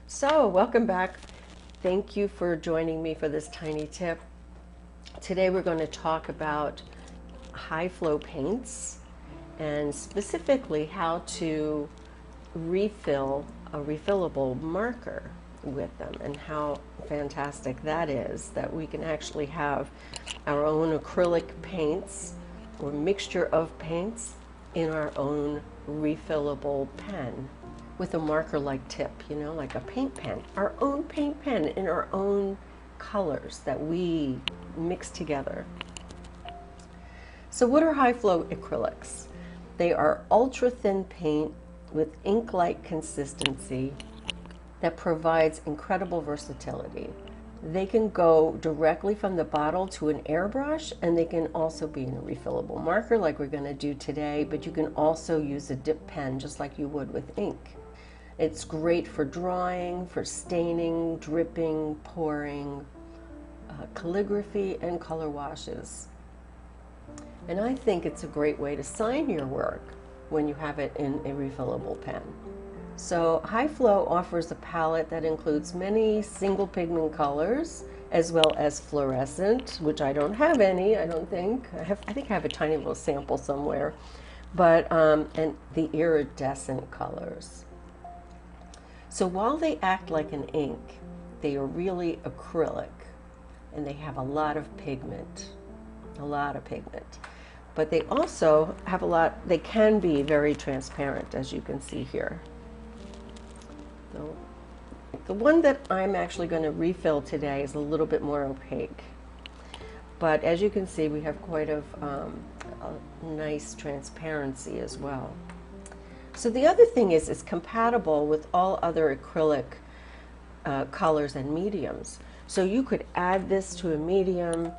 So, welcome back. Thank you for joining me for this tiny tip. Today we're going to talk about high flow paints and specifically how to refill a refillable marker with them and how fantastic that is that we can actually have our own acrylic paints or mixture of paints in our own refillable pen with a marker like tip, you know, like a paint pen, our own paint pen in our own colors that we mix together. So what are high flow acrylics? They are ultra thin paint with ink-like consistency that provides incredible versatility. They can go directly from the bottle to an airbrush, and they can also be in a refillable marker like we're going to do today, but you can also use a dip pen just like you would with ink. It's great for drawing, for staining, dripping, pouring, calligraphy, and color washes. And I think it's a great way to sign your work when you have it in a refillable pen. So High Flow offers a palette that includes many single pigment colors as well as fluorescent, which I don't have any, I don't think. I think I have a tiny little sample somewhere, but and the iridescent colors. So while they act like an ink, they are really acrylic and they have a lot of pigment, But they also have they can be very transparent, as you can see here. So the one that I'm actually going to refill today is a little bit more opaque. But as you can see, we have quite a nice transparency as well. So the other thing is it's compatible with all other acrylic colors and mediums. So you could add this to a medium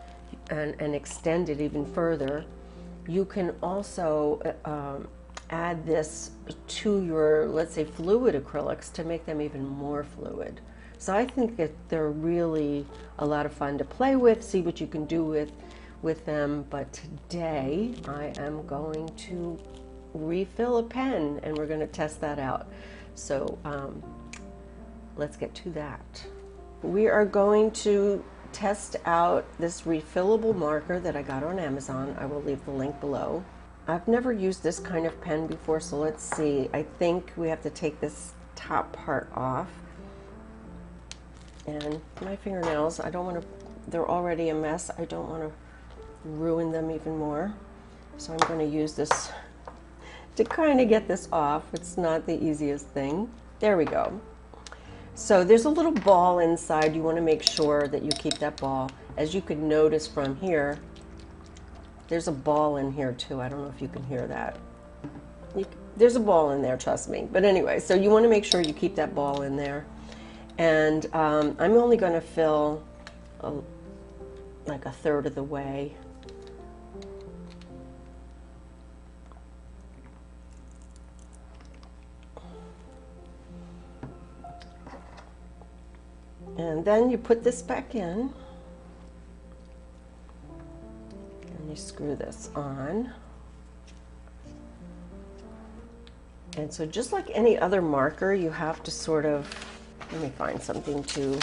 and extend it even further. You can also add this to your, let's say, fluid acrylics to make them even more fluid. So I think that they're really a lot of fun to play with, see what you can do with them. But today I am going to refill a pen and we're going to test that out. So let's get to that. We are going to test out this refillable marker that I got on Amazon. I will leave the link below. I've never used this kind of pen before, so let's see. I think we have to take this top part off. And my fingernails, I don't want to, they're already a mess. I don't want to ruin them even more. So I'm going to use this to kind of get this off. It's not the easiest thing. There we go. So there's a little ball inside. You want to make sure that you keep that ball. As you could notice from here, there's a ball in here too. I don't know if you can hear that. There's a ball in there, trust me. But anyway, so you want to make sure you keep that ball in there. And I'm only going to fill like a third of the way. And then you put this back in. And you screw this on. And so just like any other marker, you have to sort of, let me find something to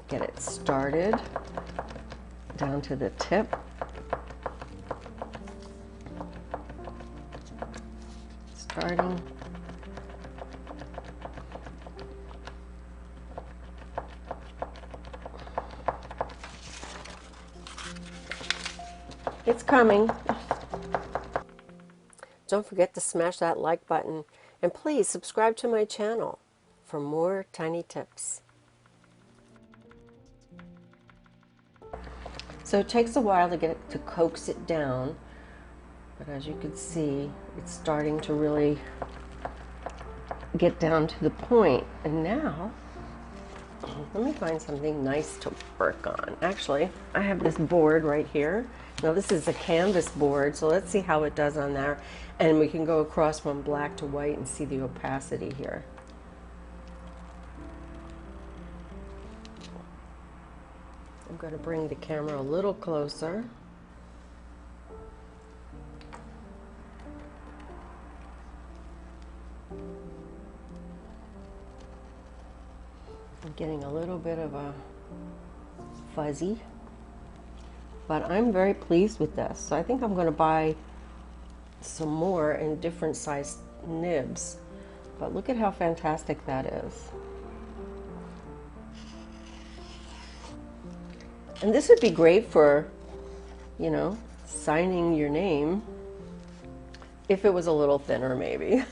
get it started down to the tip. Starting. It's coming. Don't forget to smash that like button and please subscribe to my channel for more tiny tips. So it takes a while to coax it down, but as you can see, it's starting to really get down to the point. And now, let me find something nice to work on. Actually, I have this board right here. Now this is a canvas board, so let's see how it does on there. And we can go across from black to white and see the opacity here. I'm going to bring the camera a little closer. I'm getting a little bit of a fuzzy, but I'm very pleased with this. So I think I'm going to buy some more in different size nibs. But look at how fantastic that is. And this would be great for, you know, signing your name if it was a little thinner maybe.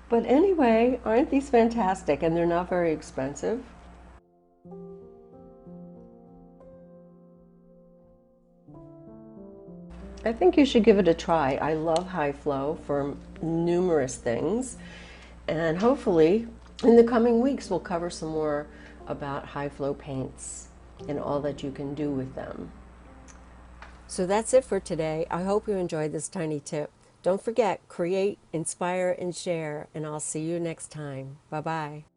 But anyway, aren't these fantastic? And they're not very expensive. I think you should give it a try. I love high flow for numerous things. And hopefully in the coming weeks we'll cover some more about high flow paints and all that you can do with them. So that's it for today. I hope you enjoyed this tiny tip. Don't forget, create, inspire, and share, and I'll see you next time. Bye-bye.